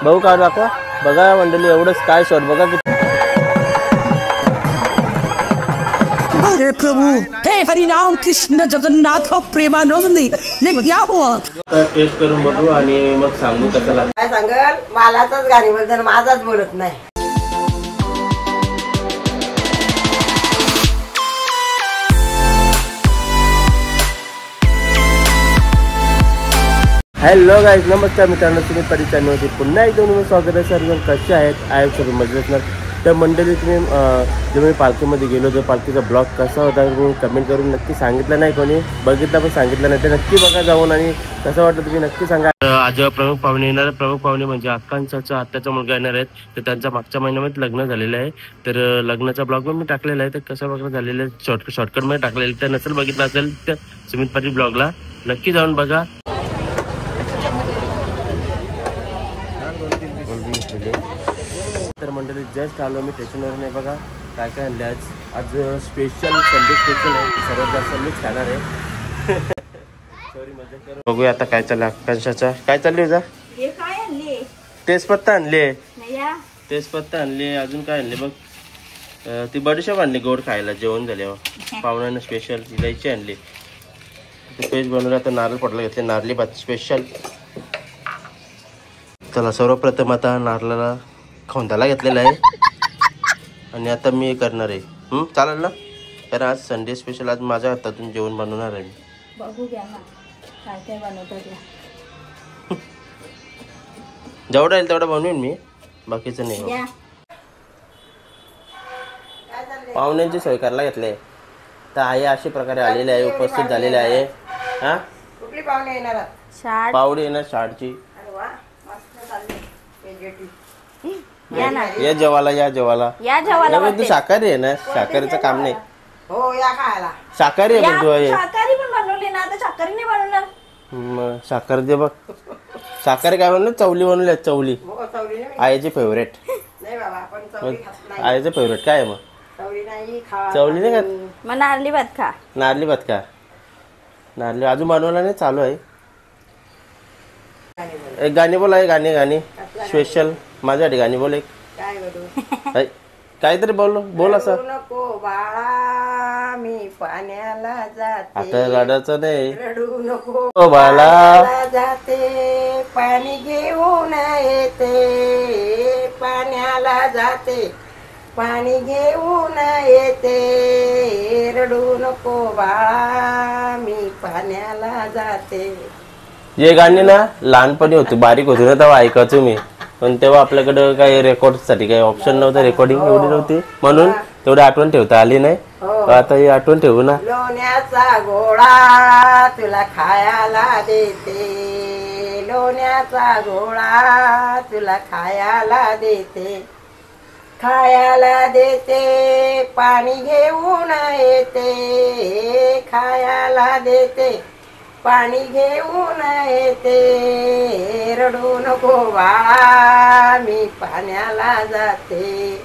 भाऊ का दाखवा बघा मंडळी, एवढंच काय शॉट बघा किती. अरे प्रभु, हे हरिनाम कृष्ण जगन्नाथ प्रेमानंद, ये क्या हुआ? टेस्ट करून बघू आणि मग सांगू कसं लागतं. काय सांगाल, मालाचाच गाणीबद्दल माझाच बोलत नाही. हॅलो गाईज, नमस्कार मित्रांनो, तुम्ही परिचयामध्ये पुन्हा एकदा तुम्ही स्वागत आहे. सर्व कसे आहेत? आय सर्व मजेत असणार. तर मंडळी तुम्ही जेव्हा मी पालखीमध्ये गेलो, जो पालखीचा ब्लॉग कसा होता तुम्ही कमेंट करून नक्की सांगितलं नाही, कोणी बघितला पण सांगितलं नाही, तर नक्की बघा जाऊन आणि कसं वाटलं तुम्ही नक्की सांगा. आज प्रमुख पाहुणे येणार. प्रमुख पाहुणे म्हणजे आकांक्षाचा आत्याचा मुलगा येणार आहेत. तर त्यांचा मागच्या महिन्यामध्ये लग्न झालेलं आहे. तर लग्नाचा ब्लॉग पण मी टाकलेला आहे. तर कसं बघणं झालेलं आहे, शॉर्टकटमध्ये टाकलेलं. तर नसेल बघितलं असेल तर सुमित पाटील ब्लॉगला नक्की जाऊन बघा. तर मंडळी जस्ट आलो मी स्टेशनवर. नाही बघा काय काय आणले आज स्पेशल संडे स्पेशल आहे. सर्वात जास्त मीच खाणार आहे. सॉरी मजा करू. बघूया आता काय चाललं आकांक्षाचा. काय चालले तुझा? तेजपत्ता आणले, तेजपत्ता आणले, अजून काय आणले बघ. ती बडीशेप आणली गोड खायला जेवण झाल्यावर. पाहुण्यांना स्पेशल इलायची आणली. पेज बनवलं. आता नारळ पडला घेतले, नारळी भात स्पेशल. चला सर्वप्रथम आता नारळाला खोंदाला घेतलेला आहे आणि आता मी करणार आहे. चालेल ना? तर आज संडे स्पेशल, आज माझ्या हातातून जेवण बनवणार आहे मी. बघू घ्या ना काय काय बनवतात. जेवढं येईल तेवढं बनवेन मी, बाकीचं नाही. पाहुण्यांची सोय करायला घेतले. तर आई अशा प्रकारे आलेले आहे, उपस्थित झालेले आहे. हा, कुठली पाहुणे येणार? पाहुणे येणार शाळची. या ना, या जेवायला, या जेवायला, या जेवायला. तू शाकाहारी आहे ना? शाकाहारीचं काम नाही. हो या खायला. शाकाहारी आहे पण तू आहे. शाकाहारी पण बनवली ना, आता शाकाहारी नाही बनवणार. मग शाकाहारी दे बघ. शाकाहारी काय बनवलं? चवली बनवली. चवली आईची फेवरेट. नाही बाबा, आपण चवली खात नाही. आईचं फेवरेट काय आहे मग? चवली नाही खा. चवली नाही का? मग नारळी भात खा. नारळी भात का? नारळी अजून बनवला नाही, चालू आहे. एक गाणी बोल आहे. गाणी गाणी स्पेशल माझ्यासाठी गाणी बोल एक. काय बोलू? काहीतरी बोल असं. नको बाळा, मी पाण्याला जाते. आता रडायचं नाही. रडू नको ओ बाळा, जाते पाणी घेऊन येते. पाण्याला जाते पाणी घेऊन येते. रडू नको बाळा, मी पाण्याला जाते. हे गाणी ना लहानपणी होती, बारीक होती ना तेव्हा ऐकायचो मी. पण तेव्हा आपल्याकडं काही रेकॉर्डसाठी काही ऑप्शन नव्हतं, रेकॉर्डिंग एवढी नव्हती, म्हणून तेवढी आठवण ठेवता आली नाही. आता ही आठवण ठेवू ना. लोण्याचा गोळा तुला खायला देते. लोण्याचा गोळा तुला खायला देते. खायला देते पाणी घेऊन येते. खायला देते पाणी घेऊन येते. रडू नको बाळा, मी पाण्याला जाते.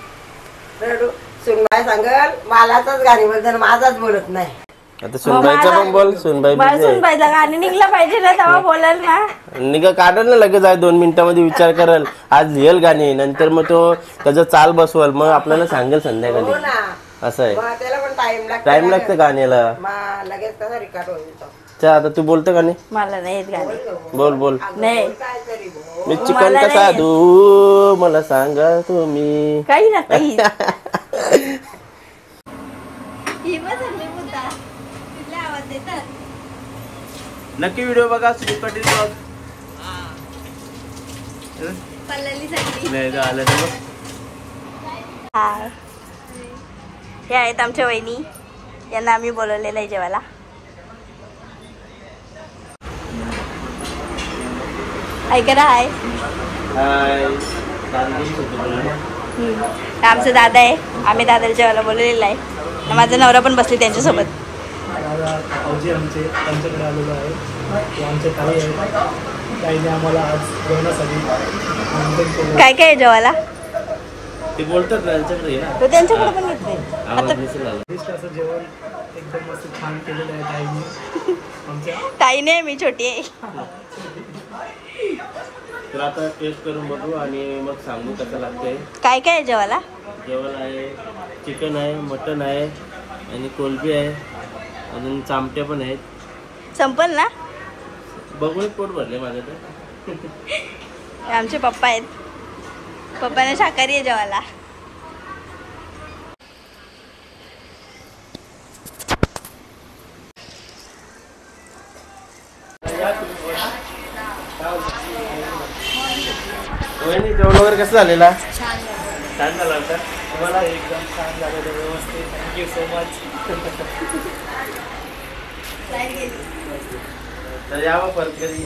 रडू. सुनबाई सांगल, मालाचाच गाणीबद्दल माझाच बोलत नाही. आता सुनबाईचं पण बोल. सुनबाईला गाणी निघलं पाहिजे ना, तेव्हा बोलाल ना. निघा काढल ना लगेच आहे. 2 मिनिटांमध्ये विचार करल. आज लिहेल गाणी, नंतर मग तो त्याचा चाल बसवल, मग आपल्याला सांगेल संध्याकाळी. हो ना, असं आहे. त्याला पण टाइम लागतं गाण्याला. लगेच कसा रिकार्ड होईल. आता तू बोलतो गाणी? मला नाही येत गाणी. बोल. नाही, मी चिकन कसा धू मला सांगा तुम्ही. काही ना काही. नक्की व्हिडिओ बघा. सुमित पाटील ब्लॉग. हे आहेत आमच्या वहिनी, यांना आम्ही बोलवलेलं आहे जेवायला. ऐका ना. हाय. आमचं दादा आहे, आम्ही दादाला जेवायला बोलवलेलं आहे. माझा नवरा पण बसले त्यांच्यासोबत. त्यांच्याकडे आलेलो आहे. आमचे ताई आहेत, ताईने आम्हाला आज जेवणासाठी काय काय आहे जेवायला? ते बोलतात त्यांच्याकडे ना, तो त्यांच्याकडे पण येत नाही. असं जेवण एकदम मस्त छान केलेलं आहे ताईने. ताई नाही मी छोटी आहे. तर आता टेस्ट करून बघू आणि मग सांगू कसं लागतंय. काय काय आहे जेवायला? जेवण आहे, चिकन आहे, मटन आहे आणि कोलबी आहे, अजून चामटे पण आहेत. संपल ना? बघून पोट भरले माझं तर. आमचे पप्पा आहेत, पप्पाने शाकाहारी आहे जेवायला. जेवण वगैरे कसं झालेला? छान झाला होता. तुम्हाला एकदम छान झालं व्यवस्थित. Thank you so much. तर यावं परत कधी.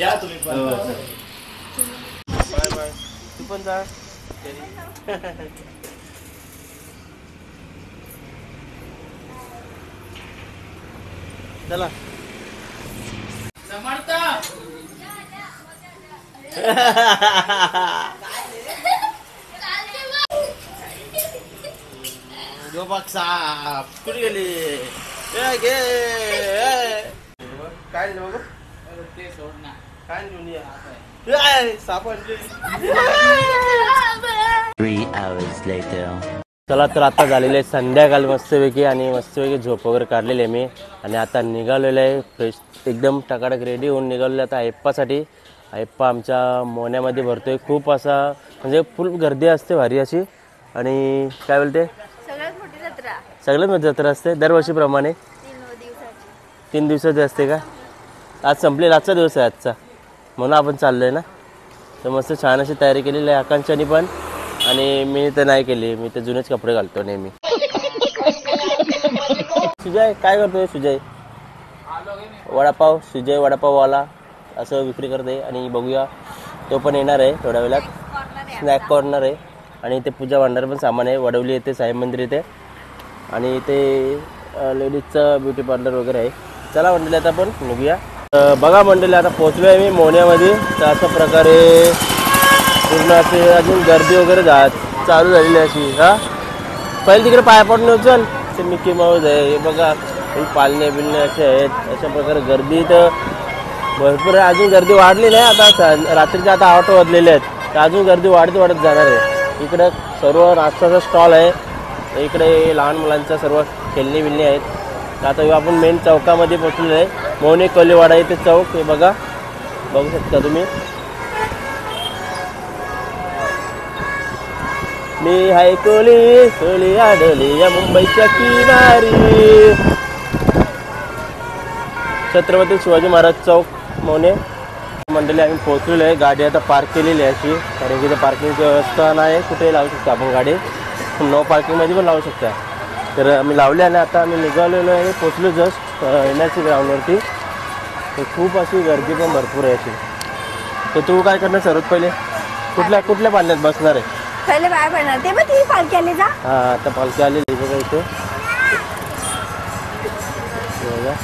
या तुम्ही पण. Bye bye. तू पण जा. चला. जो बक्सा कुठे गेली? काय नाही बघू. ते सोड ना. काय नाही सापडले. 3 hours later. चला तर आता झालेले आहे संध्याकाळ मस्तपैकी आणि मस्तपैकी झोप वगैरे काढलेली आहे मी आणि आता निघालेलं आहे फ्रेश एकदम टकाटक रेडी होऊन निघालेलं आता अयप्पासाठी. अयप्पा आमच्या मोन्यामध्ये भरतोय खूप असा म्हणजे फुल गर्दी असते भारी अशी. आणि काय बोलते सगळ्यात मोठी जत्रा सगळ्यात मोठी जत्रा असते दरवर्षीप्रमाणे. 3 दिवसाची असते का? आज संपलेला आजचा दिवस आहे आजचा म्हणून आपण चाललो आहे ना. तर मस्त छान अशी तयारी केलेली आहे आकांक्षाने पण आणि मी तर नाही केली. मी तर जुनेच कपडे घालतो नेहमी. सुजय काय करतोय? सुजय वडापाव. सुजय वडापाववाला असं विक्री करते आणि बघूया तो पण येणार आहे थोड्या वेळात. स्नॅक कॉर्नर आहे आणि ते पूजा भांडार पण सामान आहे. वडवली येते साई मंदिर येते आणि ते लेडीजचं ब्युटी पार्लर वगैरे आहे. चला मंडळी आता आपण निघूया. बघा मंडळी आता पोचलो आहे मी मोन्यामध्ये. तर अशा प्रकारे पूर्ण असे अजून गर्दी वगैरे चालू झालेली अशी. हा पहिले तिकडे पाया पडून उचल. ते मिकी माऊस आहे हे बघा. पालणे बिलणे असे आहेत. अशा प्रकारे गर्दी तर भरपूर आहे. अजून गर्दी वाढली नाही. आता रात्रीच्या आता 8 वाजलेले आहेत तर अजून गर्दी वाढत जाणार आहे. इकडं सर्व नाश्त्याचा स्टॉल आहे. इकडे लहान मुलांचा सर्व खेळणी बिलणी आहेत. तर आता आपण मेन चौकामध्ये पोचलेलो आहे. मोहने कोलीवाडा इथे चौक हे बघा बघू शकता तुम्ही. मी हाय कोली कोली आडली या मुंबईच्या किनारी. छत्रपती शिवाजी महाराज चौक मोने मंडळी आम्ही पोहोचलेलो आहे. गाडी आता पार्क केलेली आहे अशी कारण की पार्किंगची व्यवस्था नाही. कुठेही लावू शकतो आपण गाडी. नो पार्किंगमध्ये पण लावू शकता. तर आम्ही लावले आणि आता आम्ही निघालेलो आहे. पोचलो जस्ट NRC ग्राउंडवरती. तर खूप अशी गर्दी पण भरपूर आहे अशी. तर तू काय करणार सर्वात पहिले? कुठल्या पाण्यात बसणार आहे? पहिले बाय पडणार ते मग ती पालखी आली जा. हां आता पालखी आलेली बघा इथे. बघा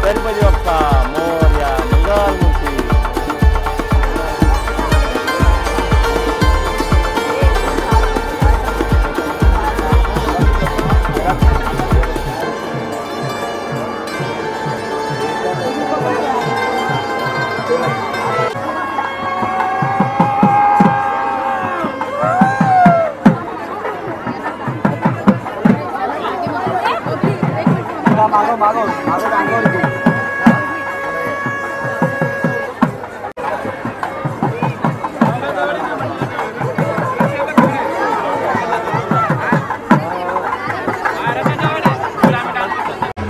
गणपती बाप्पा मोरया मंगलमूर्ती.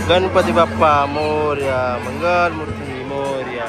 गणपती बाप्पा मोरया, मंगल मूर्ती मोरया.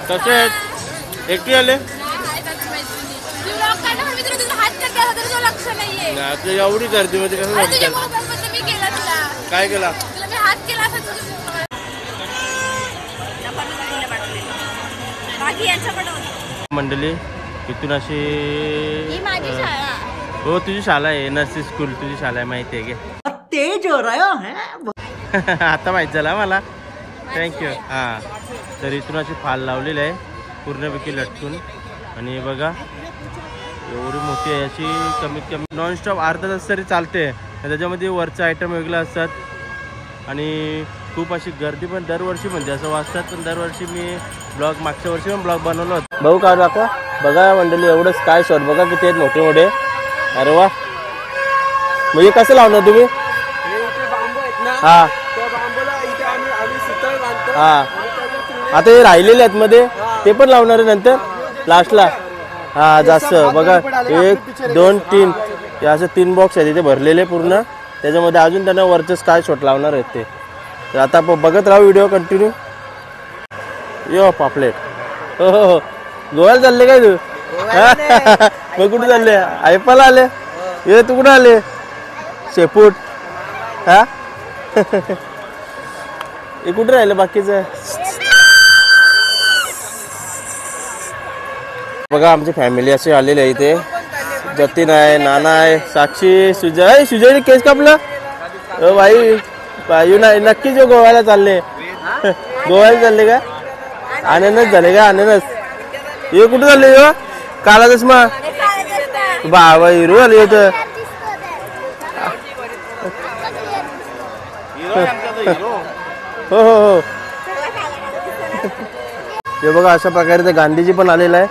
कसे आहेत? एकटी आले? एवढी गर्दी मध्ये कसं काय केला? मंडळी इथून अशी हो तुझी शाळा आहे नर्सिंग स्कूल तुझी शाळा आहे माहिती आहे का? तेज हो रहा है. आता माहित झाला मला. थँक्यू. हां तर इथून अशी फाल लावलेली आहे पूर्णपैकी लटकून आणि बघा एवढी मोठी आहे अशी कमीत कमी नॉनस्टॉप अर्धा तास तरी चालते. त्याच्यामध्ये वरचे आयटम वेगळे असतात आणि खूप अशी गर्दी पण दरवर्षी म्हणजे असं वाचतात. पण दरवर्षी मी ब्लॉग मागच्या वर्षी पण ब्लॉग बनवला होता. भाऊ काय दाखवा बघा मंडळी एवढंच काय शॉट बघा किती आहेत मोठे मोठे. अरे वा म्हणजे कसं लावणार तुम्ही? हा हा आता हे राहिलेले आहेत मध्ये ते पण लावणार आहे नंतर लास्टला. हा जास्त बघा 1 2 3 हे असं 3 बॉक्स आहेत इथे भरलेले पूर्ण. त्याच्यामध्ये अजून त्यांना वरचं स्काय शॉट लावणार आहेत ते. तर आता बघत राहा व्हिडिओ कंटिन्यू. यो पापलेट हो हो हो गोव्याला चालले काय तू? मग कुठे चालले? आयपाला आले? ये तू कुठे आले? शेपूट हा हे कुठे राहिलं बाकीचं? बघा आमची फॅमिली अशी आलेली आहे इथे. जतीन आहे नाना आहे साक्षी सुजय. सुजयने केस कापला ओ बाई बाई नाही नक्कीच गोव्याला चालले. गोव्याला चालले का? अननस झाले का? अननस हे कुठे चालले? हो काला चष्मा बाबा हिरो आले होतं. हो हो हो हे बघा अशा प्रकारे ते गांधीजी पण आलेला आहे.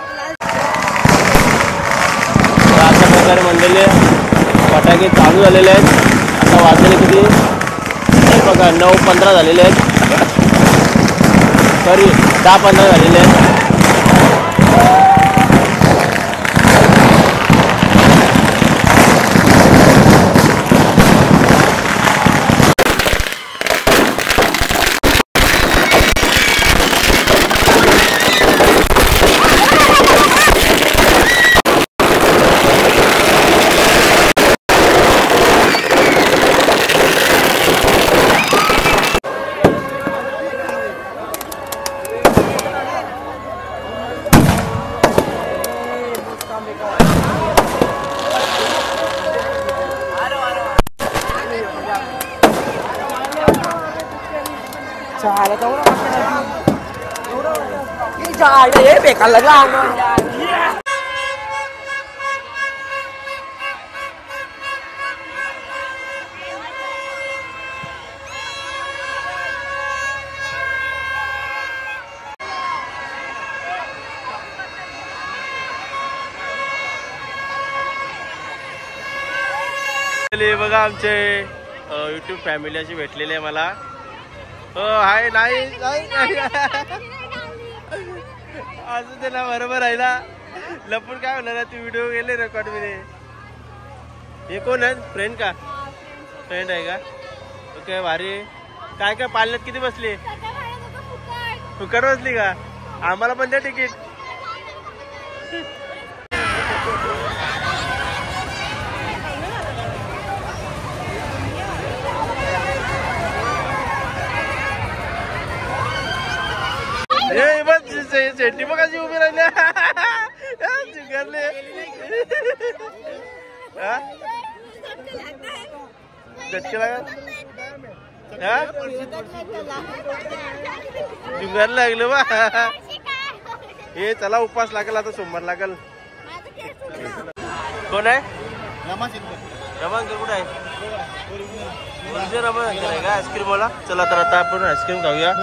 अशा प्रकारे मंडळी फटाके चालू झालेले आहेत. आता वाजले किती बघा 9:15 झालेले आहेत. सॉरी 10:15 झालेले आहेत. बेकार लगा बघा आमचे यूट्यूब फॅमिली अशी भेटलेली आहे मला. हो हाय नाही असं त्याला बरोबर आहे ना लपून काय होणार तू व्हिडिओ गेले रेकॉर्ड मध्ये. हे कोण आहे फ्रेंड का? फ्रेंड आहे का? ओके भारी. काय काय पाळण्यात किती बसली? फुकट बसली का? आम्हाला पण द्या तिकीट. ए बस शेट्टी बघ कशी उभी राहिल्या जुगारले झटके लागल जुगार लागलं बा हे चला उपास लागेल आता सोमवार लागेल कोण आहे रमांकर कुठे आहे रमांकर आहे का आईस्क्रीम वाला चला तर आता आपण आईस्क्रीम खाऊया